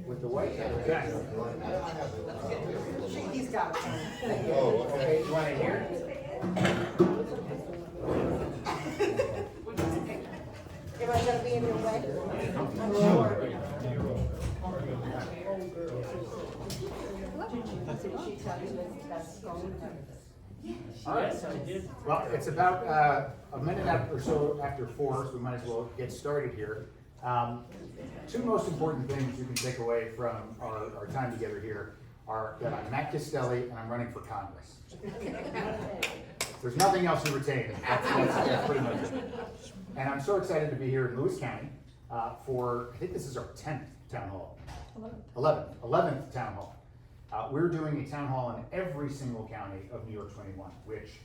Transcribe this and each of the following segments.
With the white hat? Okay. He's got it. Oh, okay, you want to hear it? Am I gonna be in your way? All right. Well, it's about a minute or so after 4, so we might as well get started here. Two most important things you can take away from our time together here are that I'm Matt Castelli and I'm running for Congress. If there's nothing else to retain, that's pretty much it. And I'm so excited to be here in Lewis County for, I think this is our 10th town hall. 11th town hall. We're doing a town hall in every single county of New York 21, which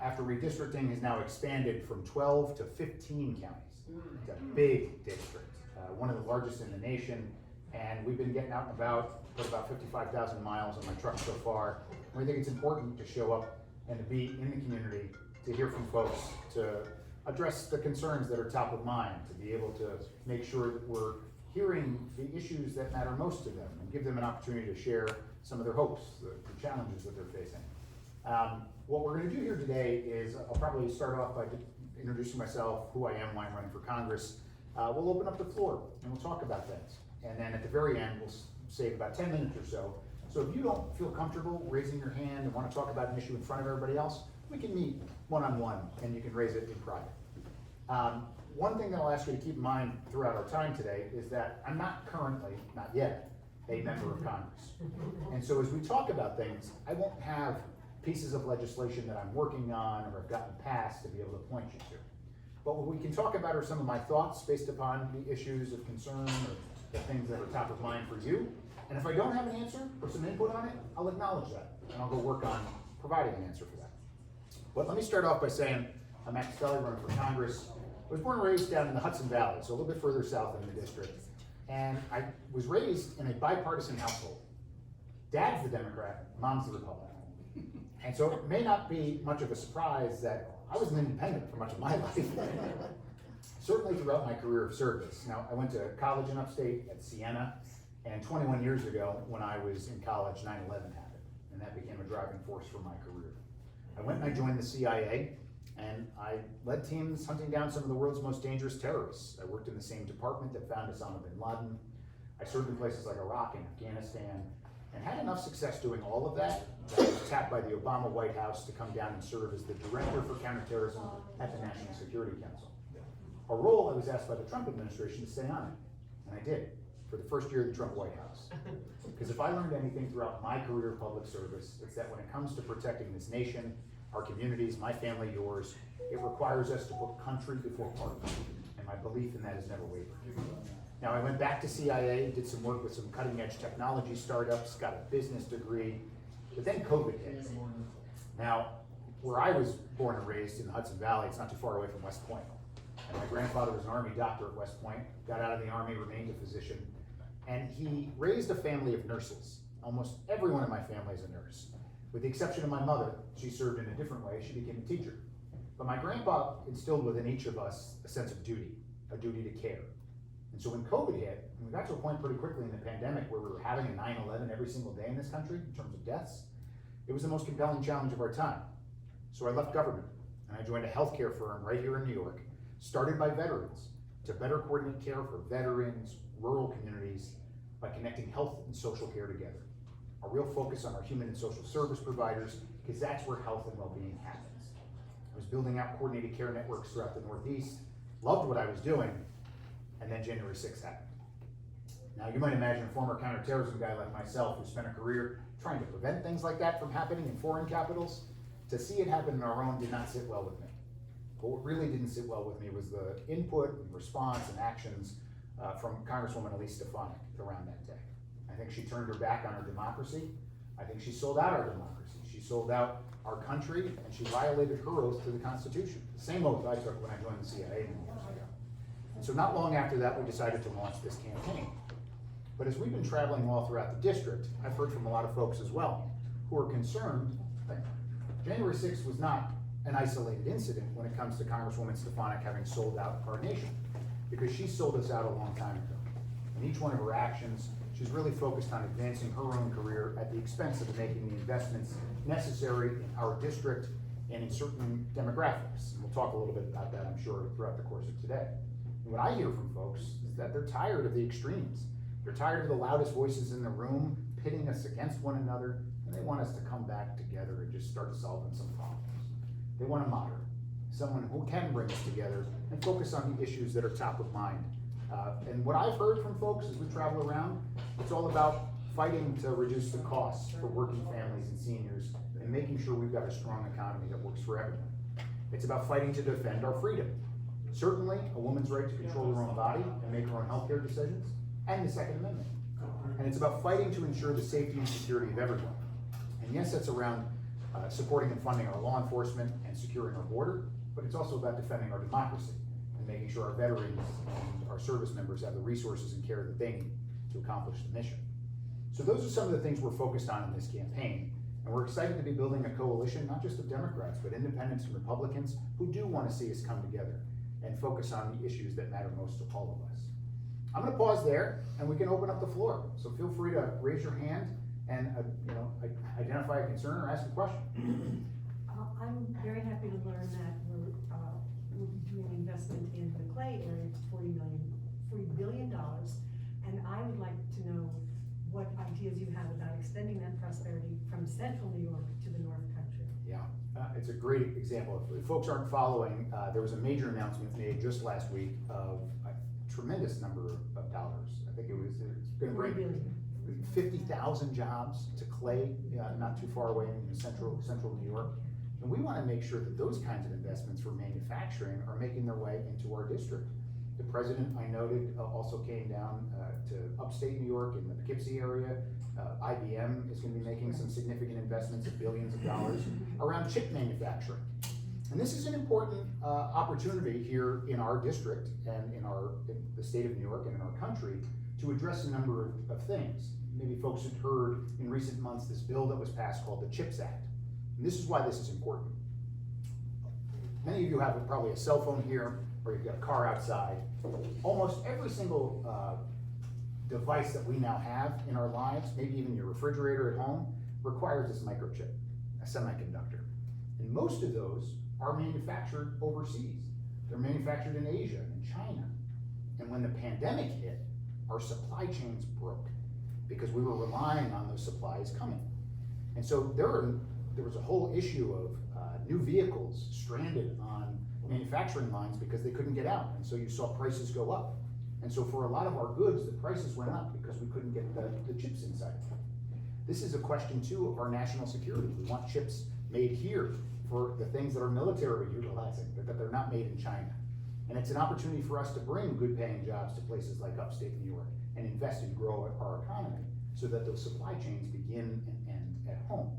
after redistricting has now expanded from 12 to 15 counties. It's a big district, one of the largest in the nation, and we've been getting out and about, put about 55,000 miles on my truck so far. And we think it's important to show up and to be in the community, to hear from folks, to address the concerns that are top of mind, to be able to make sure that we're hearing the issues that matter most to them and give them an opportunity to share some of their hopes, the challenges that they're facing. What we're going to do here today is I'll probably start off by introducing myself, who I am, why I'm running for Congress. We'll open up the floor and we'll talk about things. And then at the very end, we'll save about 10 minutes or so. So if you don't feel comfortable raising your hand and want to talk about an issue in front of everybody else, we can meet one-on-one and you can raise it in private. One thing that I'll ask you to keep in mind throughout our time today is that I'm not currently, not yet, a member of Congress. And so as we talk about things, I won't have pieces of legislation that I'm working on or have gotten passed to be able to point you to. But what we can talk about are some of my thoughts based upon the issues of concern or the things that are top of mind for you. And if I don't have an answer or some input on it, I'll acknowledge that and I'll go work on providing an answer for that. But let me start off by saying I'm Matt Castelli, running for Congress. I was born and raised down in the Hudson Valley, so a little bit further south in the district. And I was raised in a bipartisan household. Dad's the Democrat, Mom's the Republican. And so it may not be much of a surprise that I was an independent for much of my life. Certainly throughout my career of service. Now, I went to college in upstate at Siena, and 21 years ago, when I was in college, 9/11 happened, and that became a driving force for my career. I went and I joined the CIA, and I led teams hunting down some of the world's most dangerous terrorists. I worked in the same department that found Osama bin Laden. I served in places like Iraq and Afghanistan, and had enough success doing all of that I was tapped by the Obama White House to come down and serve as the Director for Counterterrorism at the National Security Council. A role I was asked by the Trump administration to stay on it, and I did, for the first year of the Trump White House. Because if I learned anything throughout my career of public service, it's that when it comes to protecting this nation, our communities, my family, yours, it requires us to put country before party, and my belief in that has never wavered. Now, I went back to CIA, did some work with some cutting-edge technology startups, got a business degree, but then COVID hit. Now, where I was born and raised in the Hudson Valley, it's not too far away from West Point. And my grandfather was an Army doctor at West Point, got out of the Army, remained a physician, and he raised a family of nurses. Almost everyone in my family is a nurse. With the exception of my mother, she served in a different way, she became a teacher. But my grandpa instilled within each of us a sense of duty, a duty to care. And so when COVID hit, and we got to a point pretty quickly in the pandemic where we were having a 9/11 every single day in this country in terms of deaths, it was the most compelling challenge of our time. So I left government and I joined a healthcare firm right here in New York, started by veterans, to better coordinate care for veterans, rural communities, by connecting health and social care together. A real focus on our human and social service providers, because that's where health and well-being happens. I was building out coordinated care networks throughout the Northeast, loved what I was doing, and then January 6th happened. Now, you might imagine a former counterterrorism guy like myself who spent a career trying to prevent things like that from happening in foreign capitals, to see it happen in our own did not sit well with me. But what really didn't sit well with me was the input and response and actions from Congresswoman Elise Stefanik around that day. I think she turned her back on our democracy. I think she sold out our democracy. She sold out our country, and she violated her oath to the Constitution, the same oath I took when I joined the CIA many years ago. And so not long after that, we decided to launch this campaign. But as we've been traveling all throughout the district, I've heard from a lot of folks as well, who are concerned that January 6th was not an isolated incident when it comes to Congresswoman Stefanik having sold out our nation, because she sold us out a long time ago. In each one of her actions, she's really focused on advancing her own career at the expense of making the investments necessary in our district and in certain demographics. And we'll talk a little bit about that, I'm sure, throughout the course of today. And what I hear from folks is that they're tired of the extremes. They're tired of the loudest voices in the room pitting us against one another, and they want us to come back together and just start solving some problems. They want a moderator, someone who can bring us together and focus on the issues that are top of mind. And what I've heard from folks as we travel around, it's all about fighting to reduce the costs for working families and seniors and making sure we've got a strong economy that works for everyone. It's about fighting to defend our freedom. Certainly, a woman's right to control her own body and make her own healthcare decisions, and the Second Amendment. And it's about fighting to ensure the safety and security of everyone. And yes, that's around supporting and funding our law enforcement and securing our border, but it's also about defending our democracy and making sure our veterans and our service members have the resources and care that they need to accomplish the mission. So those are some of the things we're focused on in this campaign, and we're excited to be building a coalition, not just of Democrats, but independents and Republicans who do want to see us come together and focus on the issues that matter most to all of us. I'm going to pause there, and we can open up the floor. So feel free to raise your hand and identify a concern or ask a question. I'm very happy to learn that we're doing investment in the Clay area for $40 billion, and I would like to know what ideas you have about extending that prosperity from central New York to the North Country. Yeah, it's a great example. If folks aren't following, there was a major announcement made just last week of a tremendous number of dollars. I think it's going to bring 50,000 jobs to Clay, not too far away in central New York. And we want to make sure that those kinds of investments for manufacturing are making their way into our district. The president, I noted, also came down to upstate New York in the Poughkeepsie area. IBM is going to be making some significant investments of billions of dollars around chip manufacturing. And this is an important opportunity here in our district and in the state of New York and in our country to address a number of things. Maybe folks have heard in recent months this bill that was passed called the CHIPS Act. And this is why this is important. Many of you have probably a cell phone here, or you've got a car outside. Almost every single device that we now have in our lives, maybe even your refrigerator at home, requires this microchip, a semiconductor. And most of those are manufactured overseas. They're manufactured in Asia and China. And when the pandemic hit, our supply chains broke because we were relying on those supplies coming. And so there was a whole issue of new vehicles stranded on manufacturing lines because they couldn't get out. And so you saw prices go up. And so for a lot of our goods, the prices went up because we couldn't get the chips inside. This is a question too of our national security. We want chips made here for the things that are military utilizing, that they're not made in China. And it's an opportunity for us to bring good paying jobs to places like upstate New York and invest and grow our economy so that those supply chains begin and end at home.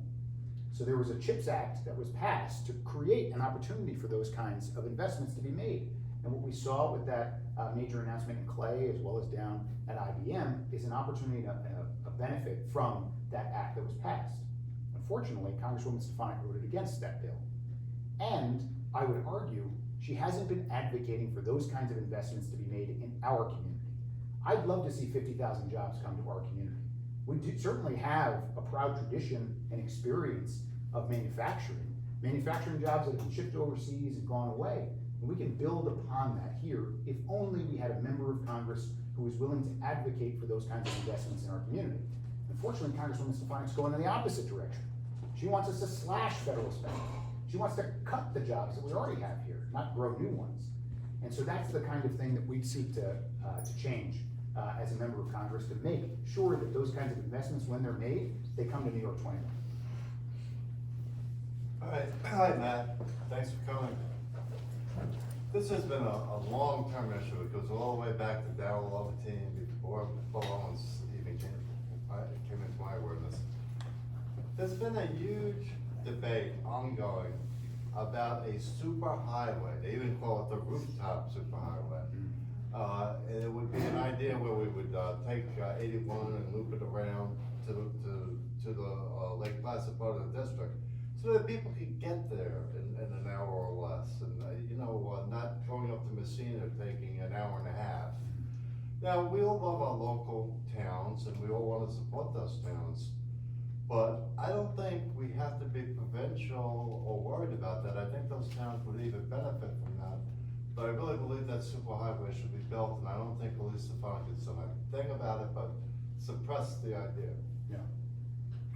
So there was a CHIPS Act that was passed to create an opportunity for those kinds of investments to be made. And what we saw with that major announcement in Clay as well as down at IBM is an opportunity to benefit from that act that was passed. Unfortunately, Congresswoman Stefanik voted against that bill. And I would argue she hasn't been advocating for those kinds of investments to be made in our community. I'd love to see 50,000 jobs come to our community. We certainly have a proud tradition and experience of manufacturing jobs that have been shipped overseas and gone away. And we can build upon that here if only we had a member of Congress who was willing to advocate for those kinds of investments in our community. Unfortunately, Congresswoman Stefanik's going in the opposite direction. She wants us to slash federal spending. She wants to cut the jobs that we already have here, not grow new ones. And so that's the kind of thing that we seek to change as a member of Congress, to make sure that those kinds of investments, when they're made, they come to New York 21. All right, hi Matt, thanks for coming. This has been a long-term issue. It goes all the way back to Darrell Lovatine before Owens even came into my awareness. There's been a huge debate ongoing about a super highway. They even call it the rooftop superhighway. And it would be an idea where we would take 81 and loop it around to the Lake Placid part of the district. so that people can get there in an hour or less, and, not going up to Messina taking an hour and a half. Now, we all love our local towns, and we all wanna support those towns, but I don't think we have to be provincial or worried about that. I think those towns would even benefit from that. But I really believe that superhighway should be built, and I don't think Louis Stefanik can say a thing about it, but suppress the idea. Yeah.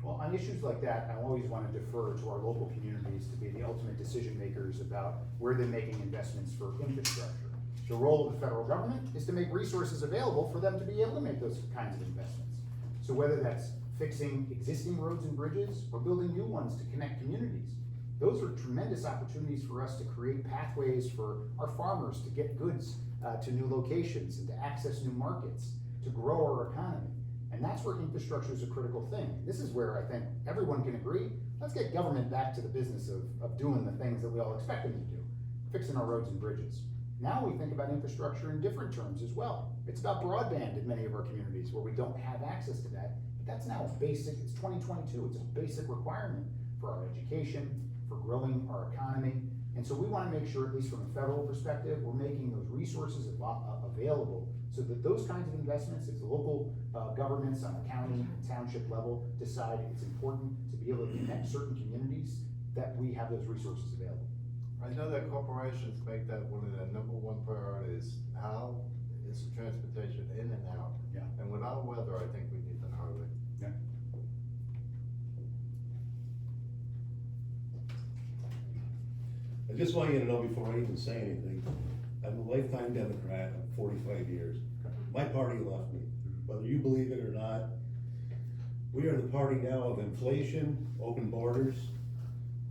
Well, on issues like that, I always want to defer to our local communities to be the ultimate decision makers about where they're making investments for infrastructure. The role of the federal government is to make resources available for them to be able to make those kinds of investments. So whether that's fixing existing roads and bridges or building new ones to connect communities, those are tremendous opportunities for us to create pathways for our farmers to get goods to new locations and to access new markets, to grow our economy. And that's where infrastructure is a critical thing. This is where I think everyone can agree, let's get government back to the business of doing the things that we all expect them to do, fixing our roads and bridges. Now we think about infrastructure in different terms as well. It's about broadband in many of our communities where we don't have access to that, but that's now basic, it's 2022, it's a basic requirement for our education, for growing our economy. And so we want to make sure, at least from a federal perspective, we're making those resources available so that those kinds of investments, if the local governments on a county and township level decide it's important to be able to connect certain communities, that we have those resources available. I know that corporations make that one of their number one priorities. How is the transportation in and out? Yeah. And without weather, I think we need the highway. Yeah. I just want you to know before I even say anything, I'm a lifetime Democrat, I'm 45 years. My party left me, whether you believe it or not. We are the party now of inflation, open borders,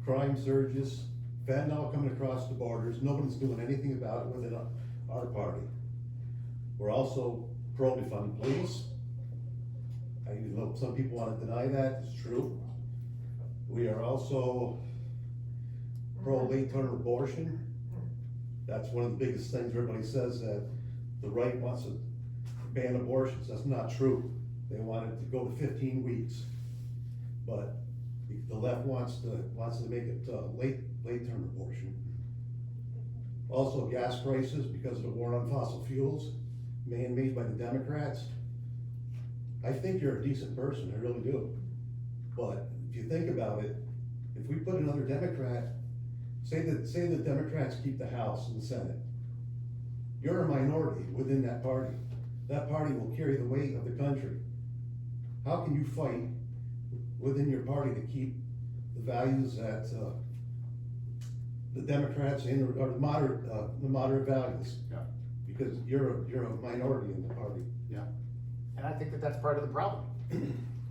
crime surges, fentanyl coming across the borders. Nobody's doing anything about it within our party. We're also pro-defund police. Even though some people want to deny that, it's true. We are also pro-late-term abortion. That's one of the biggest things everybody says, that the right wants to ban abortions. That's not true. They want it to go to 15 weeks. But the left wants to make it late-term abortion. Also gas prices, because of the war on fossil fuels, man-made by the Democrats. I think you're a decent person, I really do. But if you think about it, if we put another Democrat, say the Democrats keep the House and the Senate, you're a minority within that party. That party will carry the weight of the country. How can you fight within your party to keep the values that the Democrats or the moderate values? Yeah. Because you're a minority in the party. Yeah. And I think that that's part of the problem,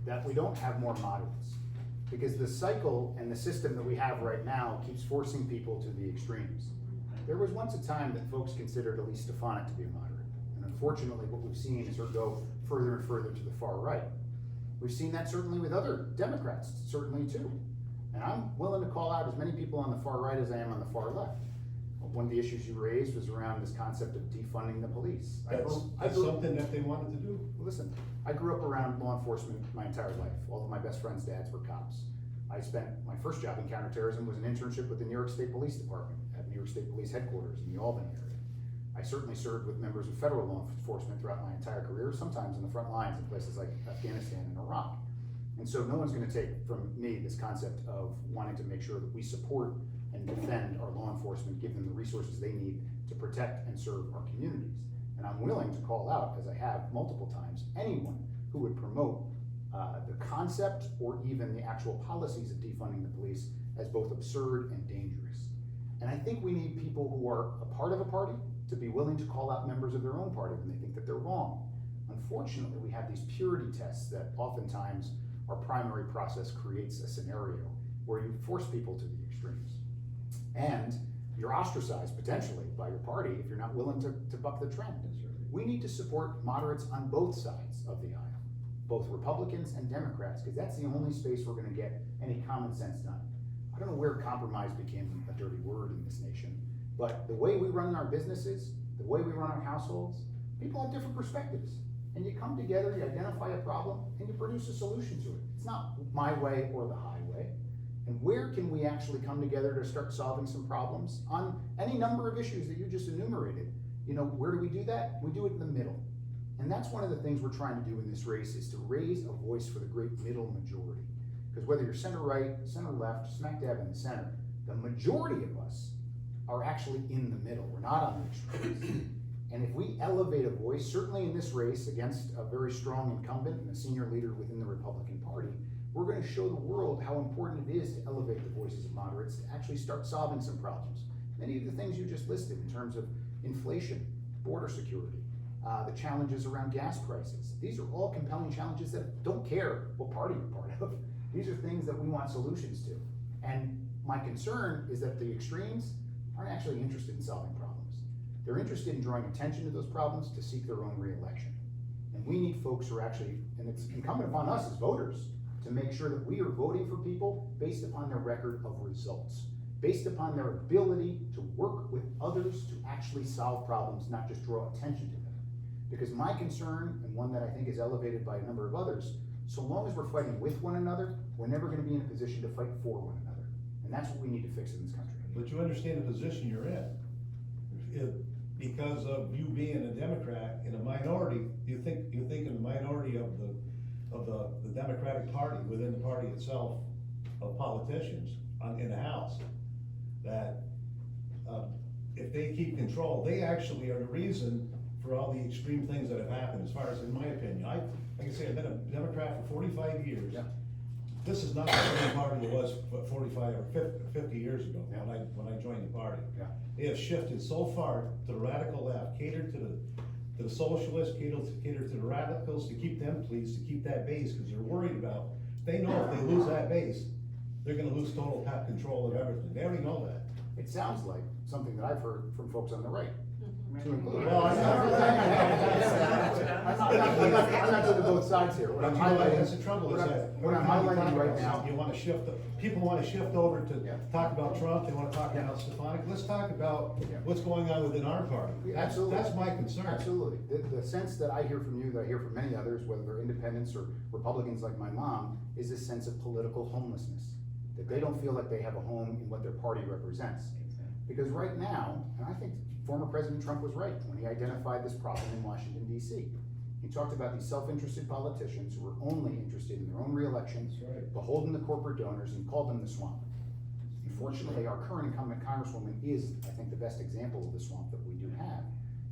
that we don't have more moderates. Because the cycle and the system that we have right now keeps forcing people to the extremes. There was once a time that folks considered Elise Stefanik to be a moderate. And unfortunately, what we've seen is her go further and further to the far right. We've seen that certainly with other Democrats, certainly too. And I'm willing to call out as many people on the far right as I am on the far left. One of the issues you raised was around this concept of defunding the police. That's something that they wanted to do. Listen, I grew up around law enforcement my entire life. All of my best friends' dads were cops. I spent my first job in counterterrorism was an internship with the New York State Police Department at New York State Police headquarters in the Albany area. I certainly served with members of federal law enforcement throughout my entire career, sometimes in the front lines in places like Afghanistan and Iraq. And so no one's gonna take from me this concept of wanting to make sure that we support and defend our law enforcement, give them the resources they need to protect and serve our communities. And I'm willing to call out, as I have multiple times, anyone who would promote the concept or even the actual policies of defunding the police as both absurd and dangerous. And I think we need people who are a part of a party to be willing to call out members of their own party when they think that they're wrong. Unfortunately, we have these purity tests that oftentimes our primary process creates a scenario where you force people to the extremes. And you're ostracized potentially by your party if you're not willing to buck the trend. We need to support moderates on both sides of the aisle, both Republicans and Democrats, because that's the only space we're gonna get any common sense done. I don't know where compromise became a dirty word in this nation, but the way we run our businesses, the way we run our households, people have different perspectives. And you come together, you identify a problem, and you produce a solution to it. It's not my way or the highway. And where can we actually come together to start solving some problems on any number of issues that you just enumerated? You know, where do we do that? We do it in the middle. And that's one of the things we're trying to do in this race, is to raise a voice for the great middle majority. Because whether you're center right, center left, smack dab in the center, the majority of us are actually in the middle. We're not on the extremes. And if we elevate a voice, certainly in this race against a very strong incumbent and a senior leader within the Republican Party, we're going to show the world how important it is to elevate the voices of moderates to actually start solving some problems. Many of the things you just listed in terms of inflation, border security, the challenges around gas prices. These are all compelling challenges that don't care what party you're part of. These are things that we want solutions to. And my concern is that the extremes aren't actually interested in solving problems. They're interested in drawing attention to those problems to seek their own reelection. And we need folks who are actually, and it's incumbent upon us as voters, to make sure that we are voting for people based upon their record of results, based upon their ability to work with others to actually solve problems, not just draw attention to them. Because my concern, and one that I think is elevated by a number of others, so long as we're fighting with one another, we're never gonna be in a position to fight for one another. And that's what we need to fix in this country. But you understand the position you're in. Because of you being a Democrat in a minority, you think in the minority of the Democratic Party, within the party itself, of politicians in the House, that if they keep control, they actually are the reason for all the extreme things that have happened, as far as, in my opinion. Like I say, I've been a Democrat for 45 years. Yeah. This is not the same party it was 45 or 50 years ago, Yeah. when I joined the party. Yeah. They have shifted so far to the radical left, catered to the socialists, catered to the radicals, to keep them pleased, to keep that base, because they're worried about, they know if they lose that base, they're gonna lose total control of everything. They already know that. It sounds like something that I've heard from folks on the right. To include. Well, I'm not doing both sides here. What But I'm you know, highlighting, that's the trouble, is that. what I'm highlighting right now. You wanna shift, people wanna shift over to Yeah. talk about Trump, they wanna talk Yeah. about Stefanik. Let's talk about Yeah. what's going on within our party. Absolutely. That's my concern. Absolutely. The sense that I hear from you, that I hear from many others, whether they're independents or Republicans like my mom, is this sense of political homelessness. That they don't feel like they have a home in what their party represents. Because right now, and I think former President Trump was right when he identified this problem in Washington, D.C. He talked about these self-interested politicians who were only interested in their own reelection, That's right. beholden to corporate donors, and called them the swamp. Unfortunately, our current incumbent Congresswoman is, I think, the best example of the swamp that we do have.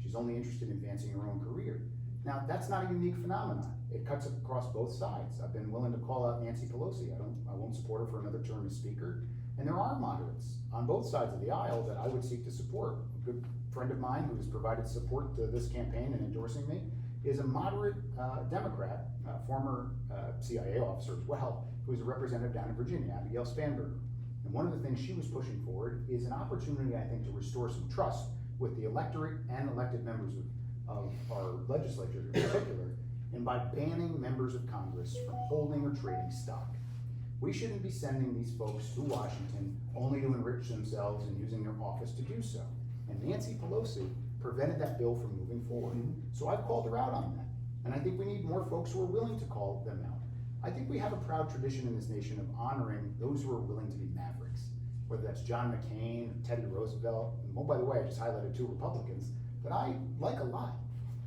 She's only interested in advancing her own career. Now, that's not a unique phenomenon. It cuts across both sides. I've been willing to call out Nancy Pelosi. I won't support her for another term as speaker. And there are moderates on both sides of the aisle that I would seek to support. A good friend of mine who has provided support to this campaign and endorsing me is a moderate Democrat, former CIA officer as well, who is a representative down in Virginia, Abigail Spanberger. And one of the things she was pushing forward is an opportunity, I think, to restore some trust with the electorate and elected members of our legislature in particular, and by banning members of Congress from holding or trading stock. We shouldn't be sending these folks to Washington only to enrich themselves and using their office to do so. And Nancy Pelosi prevented that bill from moving forward. So I've called her out on that. And I think we need more folks who are willing to call them out. I think we have a proud tradition in this nation of honoring those who are willing to be mavericks, whether that's John McCain, Teddy Roosevelt, and oh, by the way, I just highlighted 2 Republicans that I like a lot.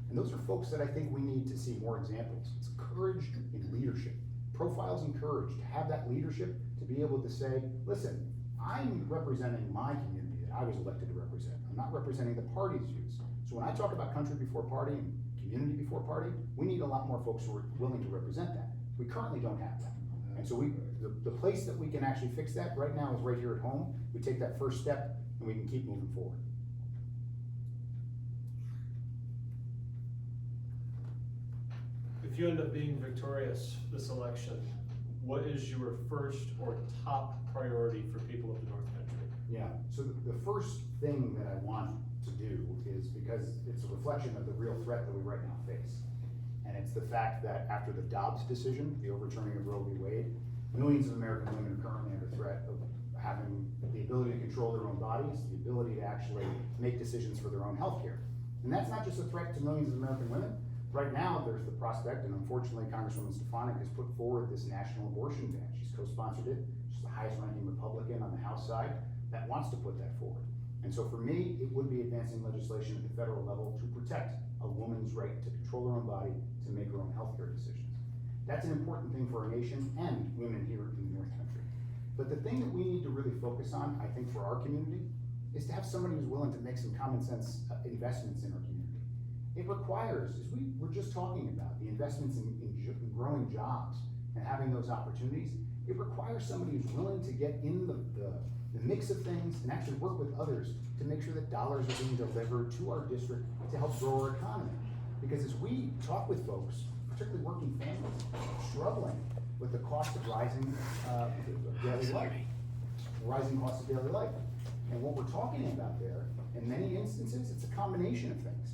And those are folks that I think we need to see more examples. It's courage in leadership. Profiles in courage, to have that leadership, to be able to say, listen, I'm representing my community that I was elected to represent. I'm not representing the party's views. So when I talk about country before party and community before party, we need a lot more folks who are willing to represent that. We currently don't have that. And so the place that we can actually fix that right now is right here at home. We take that first step and we can keep moving forward. If you end up being victorious this election, what is your first or top priority for people of the North Country? Yeah, so the first thing that I want to do is, because it's a reflection of the real threat that we right now face. And it's the fact that after the Dobbs decision, the overturning of Roe v. Wade, millions of American women are currently under threat of having the ability to control their own bodies, the ability to actually make decisions for their own health care. And that's not just a threat to millions of American women. Right now, there's the prospect, and unfortunately Congresswoman Stefanik has put forward this national abortion ban. She's co-sponsored it. She's the highest ranking Republican on the House side that wants to put that forward. And so for me, it would be advancing legislation at the federal level to protect a woman's right to control her own body, to make her own healthcare decisions. That's an important thing for our nation and women here in the North Country. But the thing that we need to really focus on, I think, for our community, is to have somebody who's willing to make some common sense investments in our community. It requires, as we were just talking about, the investments in growing jobs and having those opportunities. It requires somebody who's willing to get in the mix of things and actually work with others to make sure that dollars are being delivered to our district to help grow our economy. Because as we talk with folks, particularly working families, struggling with the cost of rising daily life, rising costs of daily life. And what we're talking about there, in many instances, it's a combination of things.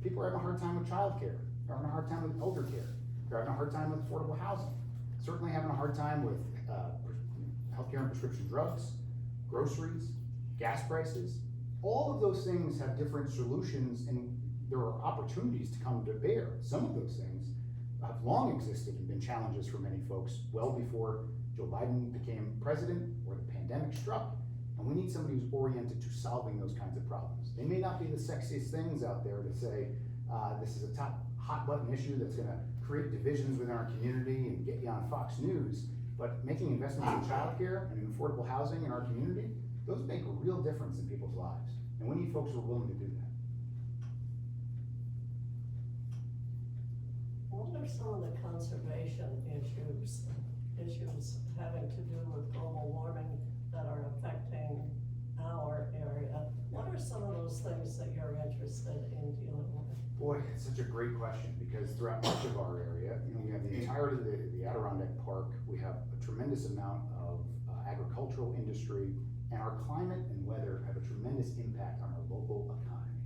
People are having a hard time with childcare, they're having a hard time with elder care, they're having a hard time with affordable housing, certainly having a hard time with healthcare and prescription drugs, groceries, gas prices. All of those things have different solutions, and there are opportunities to come to bear. Some of those things have long existed and been challenges for many folks well before Joe Biden became president or the pandemic struck. And we need somebody who's oriented to solving those kinds of problems. They may not be the sexiest things out there to say, this is a top hot button issue that's gonna create divisions within our community and get you on Fox News, but making investments in childcare and in affordable housing in our community, those make a real difference in people's lives. And we need folks who are willing to do that. What are some of the conservation issues having to do with global warming that are affecting our area? What are some of those things that you're interested in dealing with? Boy, it's such a great question, because throughout much of our area, we have the entirety of the Adirondack Park, we have a tremendous amount of agricultural industry, and our climate and weather have a tremendous impact on our local economy.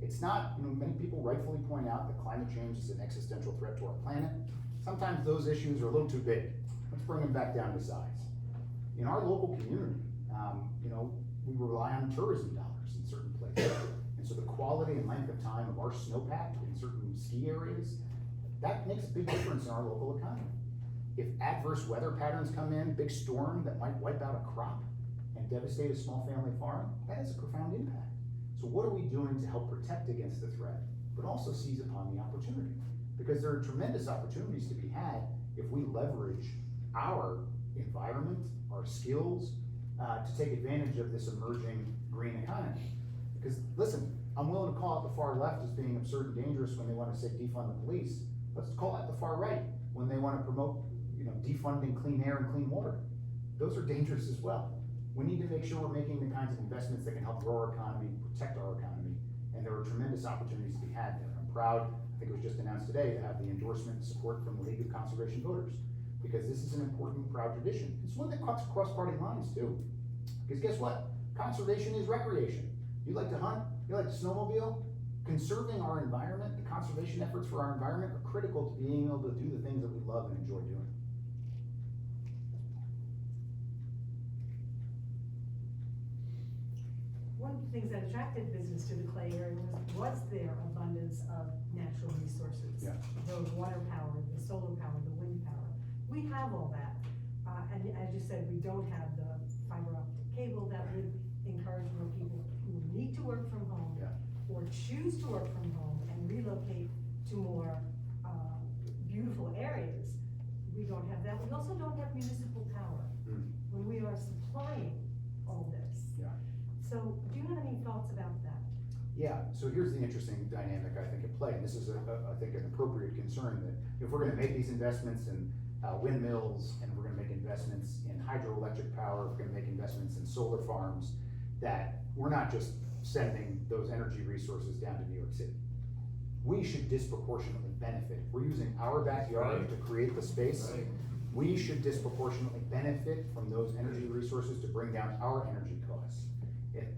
It's not, many people rightfully point out that climate change is an existential threat to our planet. Sometimes those issues are a little too big. Let's bring them back down to size. In our local community, we rely on tourism dollars in certain places. And so the quality and length of time of our snowpack in certain ski areas, that makes a big difference in our local economy. If adverse weather patterns come in, big storm that might wipe out a crop and devastate a small family farm, that has a profound impact. So what are we doing to help protect against the threat, but also seize upon the opportunity? Because there are tremendous opportunities to be had if we leverage our environment, our skills, to take advantage of this emerging green economy. Because listen, I'm willing to call out the far left as being absurd and dangerous when they want to say defund the police. Let's call out the far right when they want to promote, defunding clean air and clean water. Those are dangerous as well. We need to make sure we're making the kinds of investments that can help grow our economy, protect our economy, and there are tremendous opportunities to be had there. I'm proud, I think it was just announced today, to have the endorsement and support from the League of Conservation Voters, because this is an important, proud tradition. It's one that cuts across party lines too. Because guess what? Conservation is recreation. You like to hunt, you like to snowmobile, conserving our environment, the conservation efforts for our environment are critical to being able to do the things that we love and enjoy doing. One of the things that attracted business to the Clay area was their abundance of natural resources. Yeah. The water power, the solar power, the wind power. We have all that. And as you said, we don't have the fiber optic cable that would encourage more people who need to work from home, Yeah. or choose to work from home and relocate to more beautiful areas. We don't have that. We also don't have municipal power when we are supplying all this. Yeah. So do you have any thoughts about that? Yeah, so here's the interesting dynamic I think at play, and this is I think an appropriate concern, that if we're gonna make these investments in windmills, and we're gonna make investments in hydroelectric power, we're gonna make investments in solar farms, that we're not just sending those energy resources down to New York City. We should disproportionately benefit. We're using our backyard to create the space. Right. We should disproportionately benefit from those energy resources to bring down our energy costs.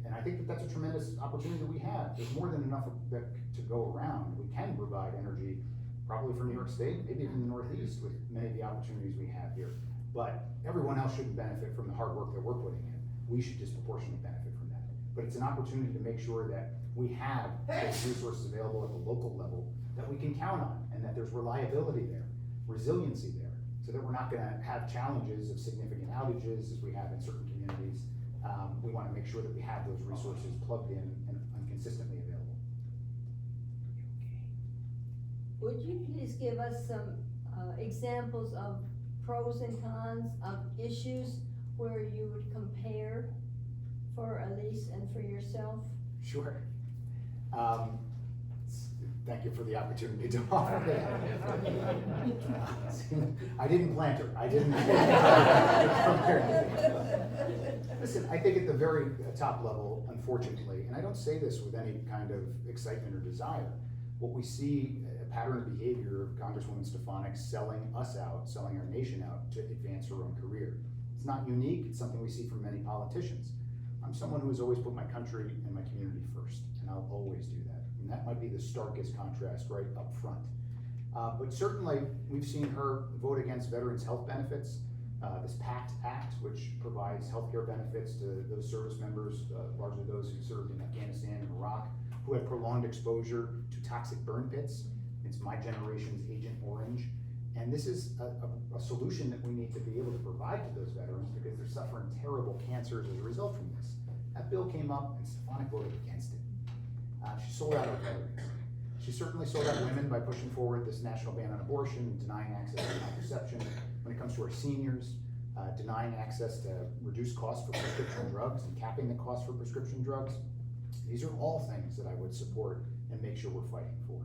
And I think that that's a tremendous opportunity that we have. There's more than enough of that to go around. We can provide energy, probably for New York State, maybe even the Northeast, with many of the opportunities we have here. But everyone else shouldn't benefit from the hard work that we're putting in. We should disproportionately benefit from that. But it's an opportunity to make sure that we have those resources available at the local level that we can count on, and that there's reliability there, resiliency there. It's so that we're not gonna have challenges of significant outages as we have in certain communities. We wanna make sure that we have those resources plugged in and consistently available. Would you please give us some examples of pros and cons of issues where you would compare for Elise and for yourself? Sure. Thank you for the opportunity to offer that. I didn't plant her, I didn't. Listen, I think at the very top level, unfortunately, and I don't say this with any kind of excitement or desire, what we see, a pattern of behavior of Congresswoman Stefanik selling us out, selling our nation out to advance her own career. It's not unique, it's something we see from many politicians. I'm someone who has always put my country and my community first, and I'll always do that. And that might be the starkest contrast right up front. But certainly, we've seen her vote against veterans' health benefits, this PACT Act, which provides healthcare benefits to those service members, largely those who served in Afghanistan and Iraq, who had prolonged exposure to toxic burn pits. It's my generation's Agent Orange. And this is a solution that we need to be able to provide to those veterans because they're suffering terrible cancers as a result from this. That bill came up and Stefanik voted against it. She sold out our veterans. She certainly sold out women by pushing forward this national ban on abortion, denying access to contraception. When it comes to our seniors, denying access to reduce costs for prescription drugs and capping the cost for prescription drugs. These are all things that I would support and make sure we're fighting for.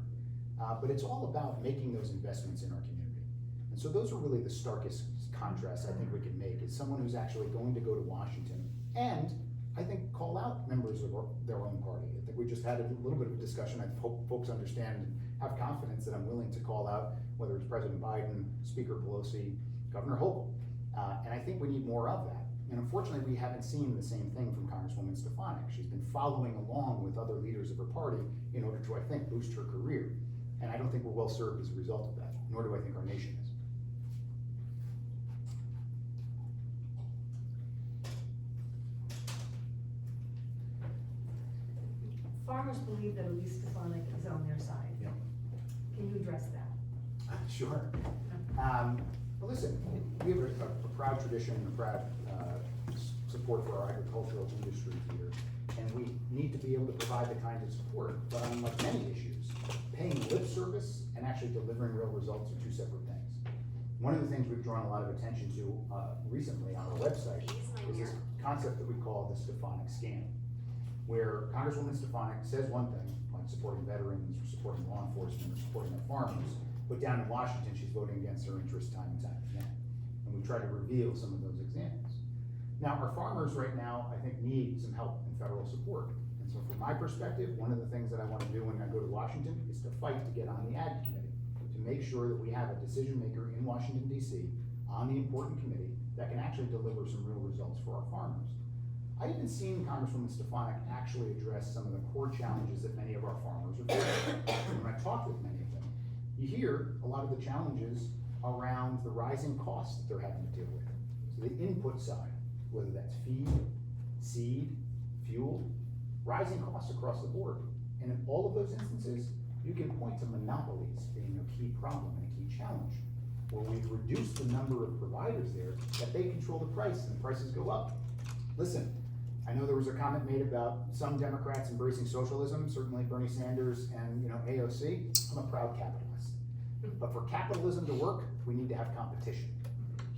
But it's all about making those investments in our community. And so those are really the starkest contrasts I think we can make, is someone who's actually going to go to Washington and I think call out members of their own party. I think we just had a little bit of a discussion. I hope folks understand and have confidence that I'm willing to call out, whether it's President Biden, Speaker Pelosi, Governor Hochul. And I think we need more of that. And unfortunately, we haven't seen the same thing from Congresswoman Stefanik. She's been following along with other leaders of her party in order to, I think, boost her career. And I don't think we're well served as a result of that, nor do I think our nation is. Farmers believe that Elise Stefanik is on their side. Yeah. Can you address that? Sure. Well, listen, we have a proud tradition and a proud support for our agricultural industry here, and we need to be able to provide the kind of support. But on like many issues, paying lip service and actually delivering real results are two separate things. One of the things we've drawn a lot of attention to recently on our website is this concept that we call the Stefanik scam, where Congresswoman Stefanik says one thing, like supporting veterans, or supporting law enforcement, or supporting our farmers, but down in Washington, she's voting against her interests time and time again. And we try to reveal some of those examples. Now, our farmers right now, I think, need some help and federal support. And so from my perspective, one of the things that I want to do when I go to Washington is to fight to get on the Ag Committee, to make sure that we have a decision maker in Washington, D.C. on the important committee that can actually deliver some real results for our farmers. I haven't seen Congresswoman Stefanik actually address some of the core challenges that many of our farmers are facing. When I talk with many of them, you hear a lot of the challenges around the rising costs that they're having to deal with. So the input side, whether that's feed, seed, fuel, rising costs across the board. And in all of those instances, you can point to monopolies being a key problem and a key challenge, where we've reduced the number of providers there that they control the price and the prices go up. Listen, I know there was a comment made about some Democrats embracing socialism, certainly Bernie Sanders and AOC. I'm a proud capitalist. But for capitalism to work, we need to have competition.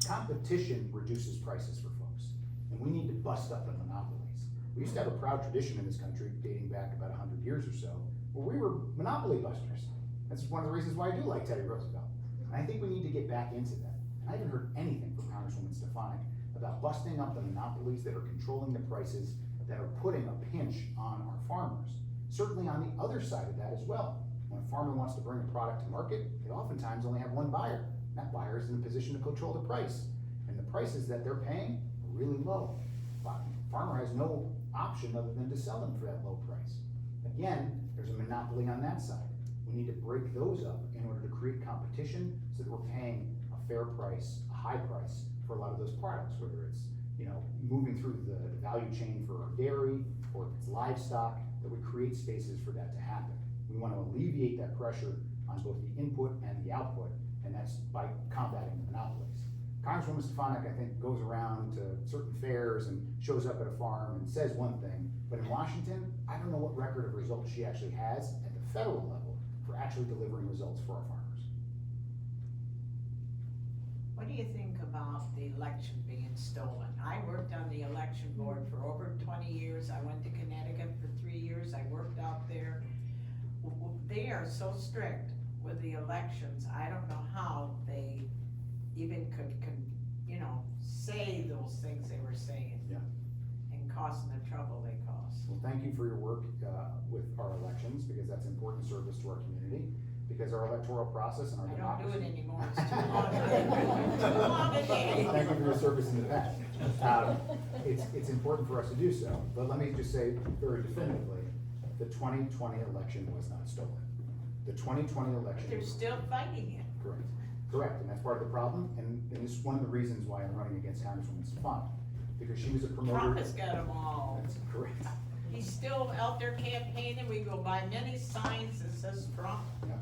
Competition reduces prices for folks. And we need to bust up the monopolies. We used to have a proud tradition in this country, dating back about 100 years or so, where we were monopoly busters. That's one of the reasons why I do like Teddy Roosevelt. And I think we need to get back into that. And I haven't heard anything from Congresswoman Stefanik about busting up the monopolies that are controlling the prices, that are putting a pinch on our farmers. Certainly on the other side of that as well. When a farmer wants to bring a product to market, they oftentimes only have one buyer. And that buyer is in a position to control the price. And the prices that they're paying are really low. The farmer has no option other than to sell them for that low price. Again, there's a monopoly on that side. We need to break those up in order to create competition so that we're paying a fair price, a high price for a lot of those products, whether it's moving through the value chain for our dairy or if it's livestock, that we create spaces for that to happen. We want to alleviate that pressure on both the input and the output and that's by combating monopolies. Congresswoman Stefanik, I think, goes around to certain fairs and shows up at a farm and says one thing, but in Washington, I don't know what record of results she actually has at the federal level for actually delivering results for our farmers. What do you think about the election being stolen? I worked on the election board for over 20 years. I went to Connecticut for 3 years. I worked out there. They are so strict with the elections. I don't know how they even could say those things they were saying. Yeah. And causing the trouble they caused. Well, thank you for your work with our elections, because that's important service to our community, because our electoral process and our I don't do democracy. it anymore. It's too long. Too long a day. Thank you for your service in the past. It's important for us to do so, but let me just say very definitively, the 2020 election was not stolen. The 2020 election. They're still fighting it. Correct, and that's part of the problem, and this is one of the reasons why I'm running against Congresswoman Stefanik, because she was a promoter. Trump has got them all. That's correct. He's still out there campaigning. We go by many signs that says Trump. Yeah.